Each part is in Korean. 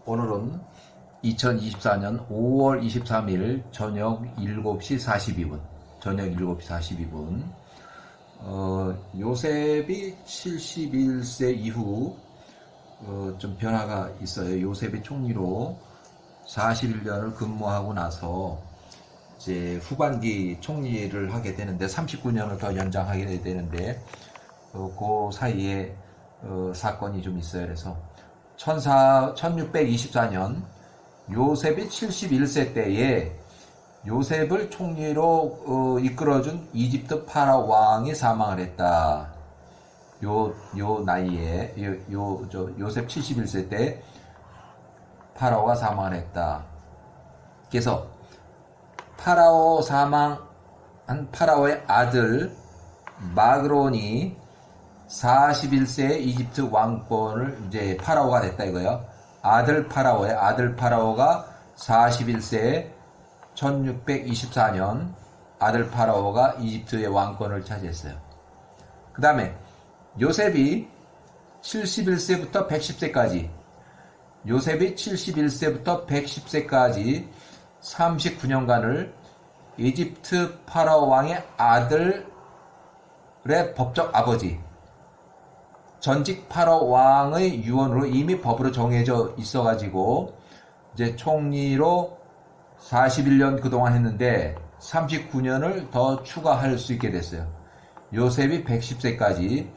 오늘은 2024년 5월 23일 저녁 7시 42분. 저녁 7시 42분. 요셉이 71세 이후 좀 변화가 있어요. 요셉이 총리로 41년을 근무하고 나서 이제 후반기 총리를 하게 되는데 39년을 더 연장하게 되는데 그 사이에 사건이 좀 있어요. 그래서 1624년 요셉이 71세 때에 요셉을 총리로 이끌어준 이집트 파라오 왕이 사망을 했다. 요 나이에 요셉 71세 때 파라오가 사망을 했다. 그래서 파라오 사망한 파라오의 아들 마그론이 41세의 이집트 왕권을 이제 파라오가 됐다 이거요. 아들 파라오가 41세에 1624년 아들 파라오가 이집트의 왕권을 차지했어요. 그 다음에 요셉이 71세부터 110세까지 요셉이 71세부터 110세까지 39년간을 이집트 파라오 왕의 아들의 법적 아버지 전직 파라오 왕의 유언으로 이미 법으로 정해져 있어가지고 이제 총리로 41년 그동안 했는데 39년을 더 추가할 수 있게 됐어요. 요셉이 110세까지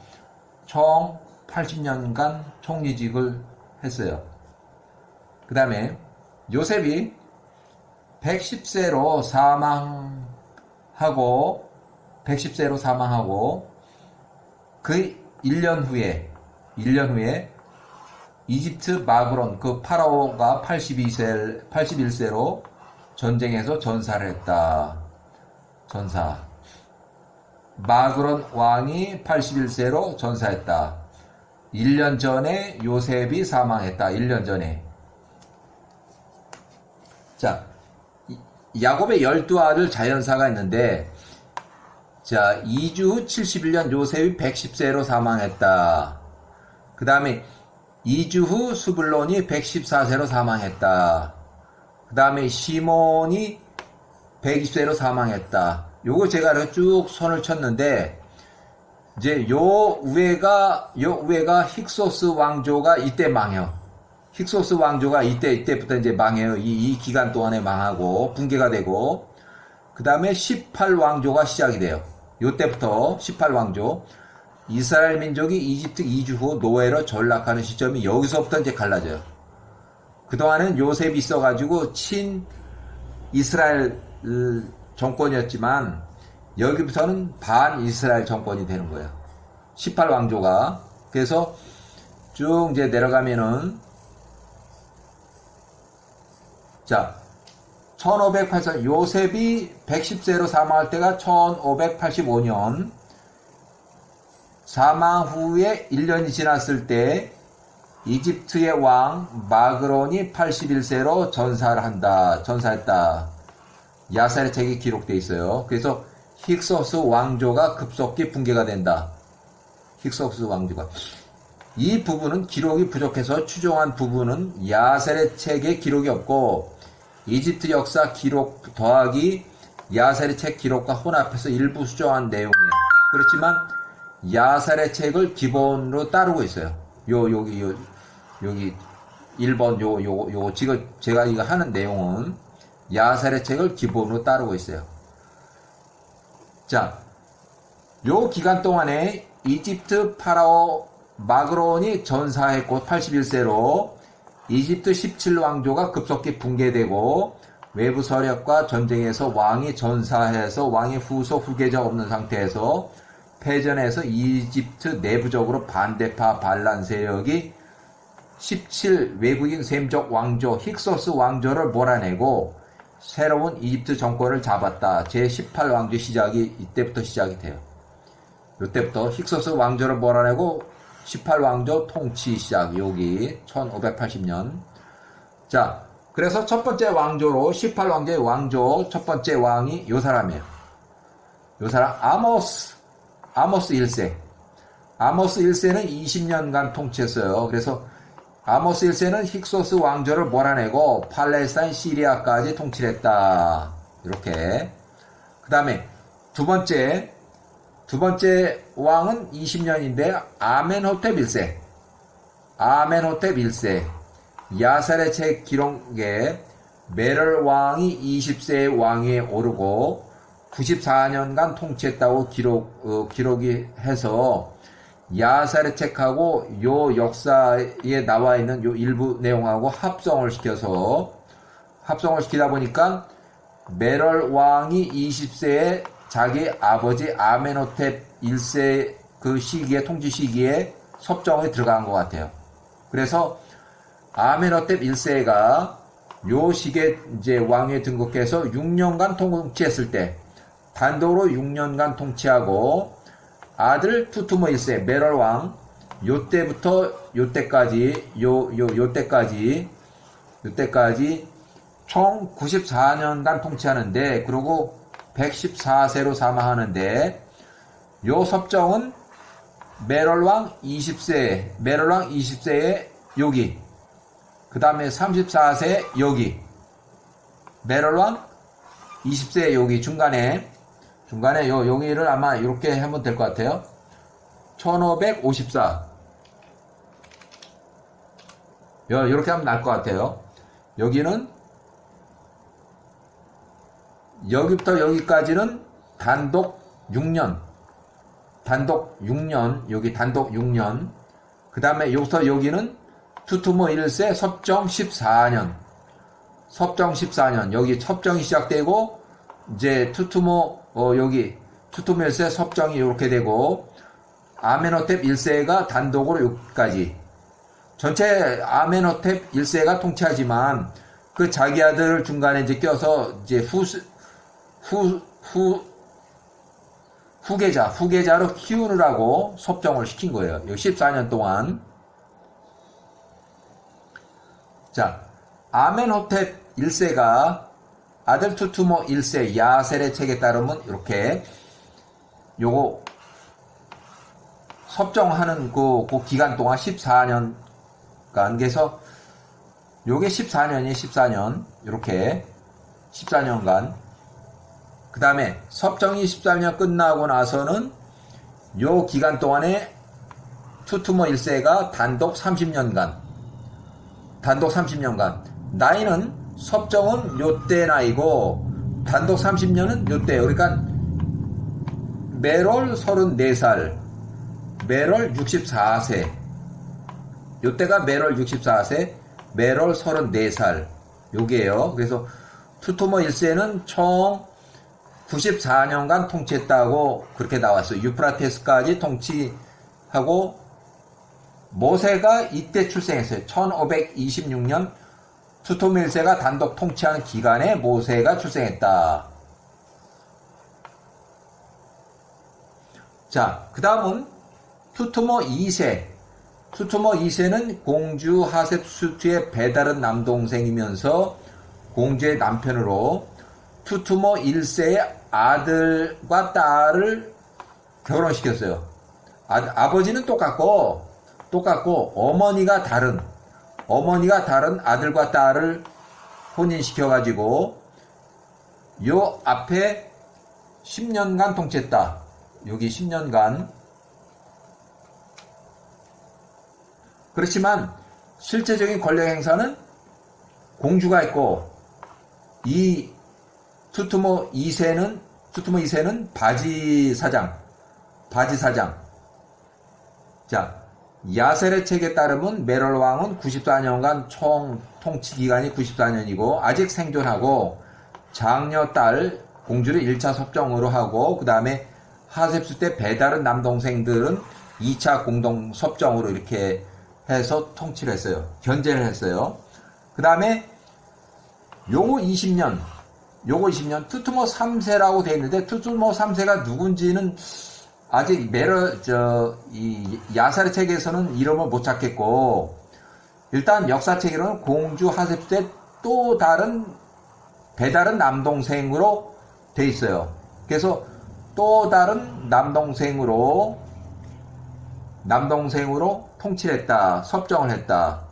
총 80년간 총리직을 했어요. 그 다음에 요셉이 110세로 사망하고 그 1년 후에 이집트 마그론 그 파라오가 81세로 전쟁에서 전사를 했다. 마그론 왕이 81세로 전사했다. 1년 전에 요셉이 사망했다. 1년 전에. 자, 야곱의 12아들 자연사가 있는데 자, 2주 후 71년 요셉이 110세로 사망했다. 그 다음에 2주 후 수블론이 114세로 사망했다. 그 다음에 시몬이 120세로 사망했다. 요거 제가 이렇게 쭉 손을 쳤는데 이제 요 위에가 힉소스 왕조가 이때 망해요. 힉소스 왕조가 이때부터 이제 망해요. 이 기간 동안에 망하고 붕괴가 되고 그 다음에 18왕조가 시작이 돼요. 요때부터 18왕조 이스라엘 민족이 이집트 이주 후 노예로 전락하는 시점이 여기서부터 이제 갈라져요. 그동안은 요셉이 있어가지고 친 이스라엘 정권이었지만 여기부터는 반 이스라엘 정권이 되는 거예요. 18왕조가. 그래서 쭉 이제 내려가면은 자 1584 요셉이 110세로 사망할 때가 1585년 사망 후에 1년이 지났을 때 이집트의 왕 마그론이 81세로 전사했다. 야살의 책이 기록되어 있어요. 그래서 힉소스 왕조가 급속히 붕괴가 된다. 힉소스 왕조가. 이 부분은 기록이 부족해서 추정한 부분은 야살의 책에 기록이 없고 이집트 역사 기록 더하기 야살의 책 기록과 혼합해서 일부 수정한 내용이에요. 그렇지만 야살의 책을 기본으로 따르고 있어요. 여기 1번 요거 지금 제가 이거 하는 내용은 야살의 책을 기본으로 따르고 있어요. 자, 요 기간 동안에 이집트 파라오 마그론이 전사했고 81세로 이집트 17왕조가 급속히 붕괴되고 외부 세력과 전쟁에서 왕이 전사해서 왕의 후계자가 없는 상태에서 패전해서 이집트 내부적으로 반대파 반란 세력이 17 외국인 셈족 왕조 힉소스 왕조를 몰아내고 새로운 이집트 정권을 잡았다. 제18왕조 시작이 이때부터 시작이 돼요. 이때부터 힉소스 왕조를 몰아내고 18왕조 통치 시작. 여기 1580년. 자, 그래서 첫 번째 왕조로 18왕조의 왕조 첫 번째 왕이 요 사람이에요. 요 사람 아모스 1세. 아모스 1세는 20년간 통치했어요. 그래서 아모스 1세는 힉소스 왕조를 몰아내고 팔레스타인 시리아까지 통치했다. 이렇게. 그 다음에 두 번째 왕은 20년인데 아멘호텝 1세. 아멘호텝 1세. 야살의 책 기록에 메럴 왕이 20세의 왕위에 오르고 94년간 통치했다고 기록이 해서 야살의 책하고 요 역사에 나와 있는 요 일부 내용하고 합성을 시키다 보니까 메럴 왕이 20세에 자기 아버지 아멘호텝 1세 그 시기에 통치 시기에 섭정에 들어간 것 같아요. 그래서 아멘호텝 1세가 요 시기에 이제 왕위에 등극해서 6년간 통치했을 때 단독으로 6년간 통치하고 아들 투투모 1세 메럴 왕 요때부터 요때까지 총 94년간 통치하는데 그리고 114세로 사망하는데 요 섭정은 메럴 왕 20세에 여기 그 다음에 34세 여기 메럴 왕 20세 여기 중간에 여기를 아마 이렇게 하면 될 것 같아요. 1554 이렇게 하면 나을 것 같아요. 여기는 여기부터 여기까지는 단독 6년 여기 단독 6년 그 다음에 여기서 여기는 투투모 1세 섭정 14년 여기 섭정이 시작되고 이제 투투모 여기 투투모 1세 섭정이 이렇게 되고 아멘호텝 1세가 단독으로 여기까지 전체 아멘호텝 1세가 통치하지만 그 자기 아들 중간에 이제 껴서 이제 후계자로 키우느라고 섭정을 시킨 거예요. 14년 동안. 자, 아멘호텝 1세가 아들 투투모 1세 야셀의 책에 따르면 이렇게 요거 섭정하는 그 기간 동안 14년간 그래서 요게 14년 이렇게 14년간 그 다음에 섭정이 14년 끝나고 나서는 요 기간 동안에 투투모 1세가 단독 30년간 나이는 섭정은 요때 나이고 단독 30년은 요때예요. 그러니까 메롤 34살 메롤 64세 요때가 메롤 64세 메롤 34살 요게요. 그래서 투투모 1세는 총 94년간 통치했다고 그렇게 나왔어요. 유프라테스까지 통치하고 모세가 이때 출생했어요. 1526년 투투모 1세가 단독 통치하는 기간에 모세가 출생했다. 자, 그 다음은 투투모 2세. 투투모 2세는 공주 하셉수트의 배다른 남동생이면서 공주의 남편으로 투투모 1세의 아들과 딸을 결혼시켰어요. 아버지는 똑같고 어머니가 다른 아들과 딸을 혼인시켜가지고 요 앞에 10년간 통치했다. 여기 10년간. 그렇지만 실제적인 권력 행사는 공주가 있고 이 투투모 2세는 바지 사장. 자, 야셀의 책에 따르면 메롤 왕은 94년간 총 통치 기간이 94년이고 아직 생존하고 장녀 딸 공주를 1차 섭정으로 하고 그 다음에 하셉수 때 배다른 남동생들은 2차 공동 섭정으로 이렇게 해서 통치를 했어요. 견제를 했어요. 그 다음에 요거 20년 투투모 3세라고 되어 있는데 투투모 3세가 누군지는 아직 이 야살의 책에서는 이름을 못 찾겠고 일단 역사책으로는 공주 하셉수 때 또 다른 배다른 남동생으로 되어 있어요. 그래서 또 다른 남동생으로 통치를 했다. 섭정을 했다.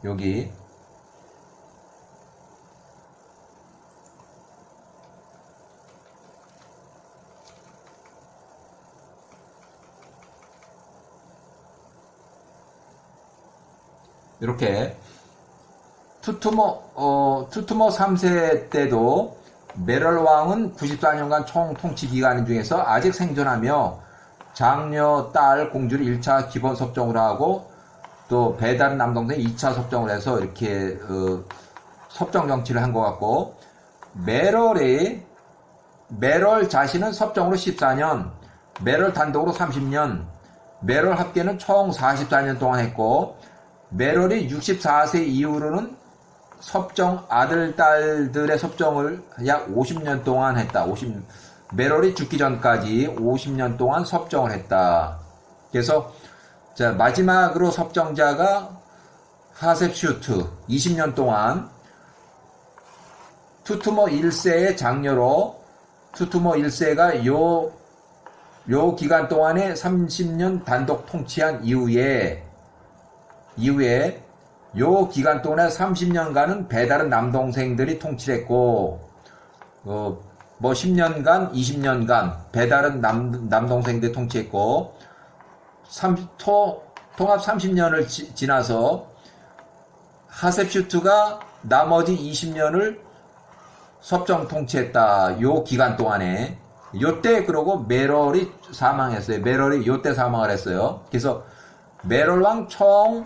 여기 이렇게 투투모 3세 때도 메럴 왕은 94년간 총 통치 기간 중에서 아직 생존하며 장녀 딸 공주를 1차 기본 섭정을 하고 또 배다른 남동생 2차 섭정을 해서 이렇게 섭정 정치를 한 것 같고, 메럴 자신은 섭정으로 14년, 메럴 단독으로 30년, 메럴 합계는 총 44년 동안 했고, 메럴이 64세 이후로는 섭정 아들 딸들의 섭정을 약 50년 동안 했다. 메럴이 죽기 전까지 50년 동안 섭정을 했다. 그래서 자, 마지막으로 섭정자가 하셉슈트 20년 동안 투투모 1세의 장녀로, 투투모 1세가 요 기간 동안에 30년 단독 통치한 이후에 요 기간 동안에 30년간은 배다른 남동생들이 통치를 했고, 10년간, 20년간 배다른 남동생들이 통치했고, 통합 30년을 지나서 하셉슈트가 나머지 20년을 섭정 통치했다. 요 기간 동안에. 요때 그러고 메럴이 사망했어요. 메럴이 요때 사망을 했어요. 그래서 메럴 왕 총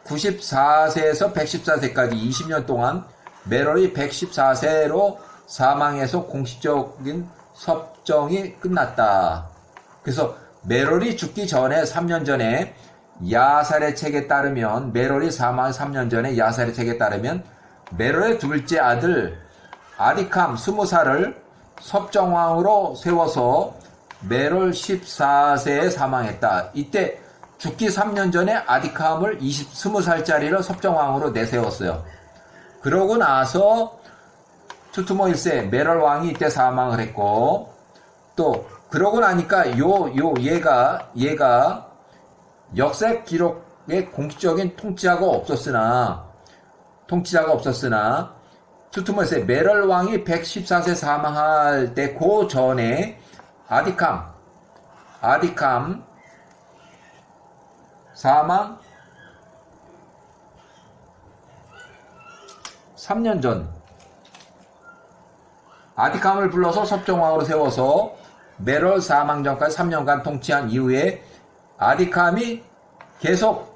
94세에서 114세까지 20년 동안 메럴이 114세로 사망해서 공식적인 섭정이 끝났다. 그래서 메럴이 죽기 전에 3년 전에 야살의 책에 따르면, 메럴이 사망 3년 전에 야살의 책에 따르면 메럴의 둘째 아들 아디캄 20살을 섭정왕으로 세워서 메럴 14세에 사망했다. 이때 죽기 3년 전에 아디캄을 20살짜리를 섭정왕으로 내세웠어요. 그러고 나서 투투모 1세 메럴 왕이 이때 사망을 했고, 또 그러고 나니까 얘가 역사 기록에 공식적인 통치자가 없었으나 투투모 1세 메럴 왕이 114세 사망할 때 그 전에 아디캄 사망 3년 전 아디캄을 불러서 섭정왕으로 세워서 메럴 사망 전까지 3년간 통치한 이후에 아디캄이 계속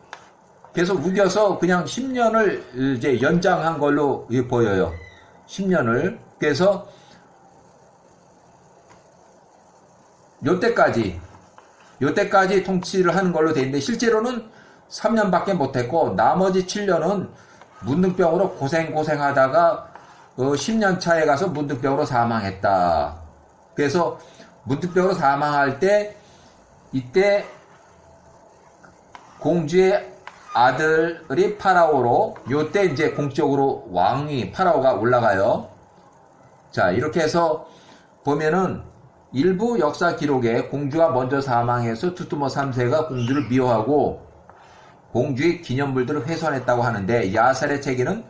우겨서 그냥 10년을 이제 연장한 걸로 보여요. 10년을. 그래서 요때까지 통치를 하는 걸로 돼 있는데, 실제로는 3년밖에 못했고 나머지 7년은 문둥병으로 고생하다가 10년 차에 가서 문둥병으로 사망했다. 그래서 문둥병으로 사망할 때 이때 공주의 아들이 파라오로, 요때 이제 공적으로 왕이 파라오가 올라가요. 자, 이렇게 해서 보면은 일부 역사 기록에 공주가 먼저 사망해서 투투모 3세가 공주를 미워하고 공주의 기념물들을 훼손했다고 하는데, 야살의 책에는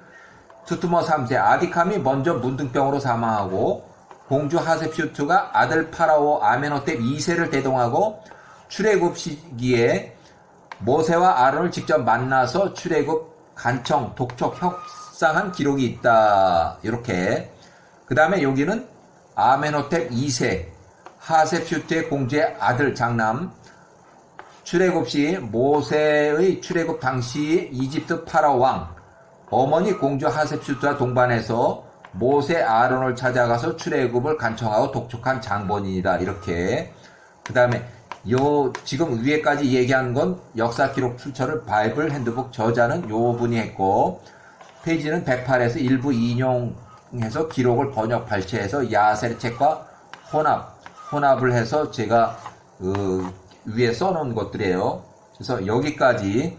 투투모 3세 아디캄이 먼저 문둥병으로 사망하고 공주 하셉슈트가 아들 파라오 아멘호텝 2세를 대동하고 출애굽 시기에 모세와 아론을 직접 만나서 출애굽 간청 독촉 협상한 기록이 있다. 이렇게. 그 다음에 여기는 아멘호텝 2세 하셉슈트의 공주의 아들 장남, 출애굽 시 모세의 출애굽 당시 이집트 파라오 왕, 어머니 공주 하셉슈트와 동반해서 모세 아론을 찾아가서 출애굽을 간청하고 독촉한 장본인이다. 이렇게. 그 다음에 지금 위에까지 얘기한 건 역사 기록 출처를 바이블 핸드북 저자는 요 분이 했고, 페이지는 108에서 일부 인용해서 기록을 번역 발췌해서 야셀의 책과 혼합을 해서 제가 위에 써놓은 것들이에요. 그래서 여기까지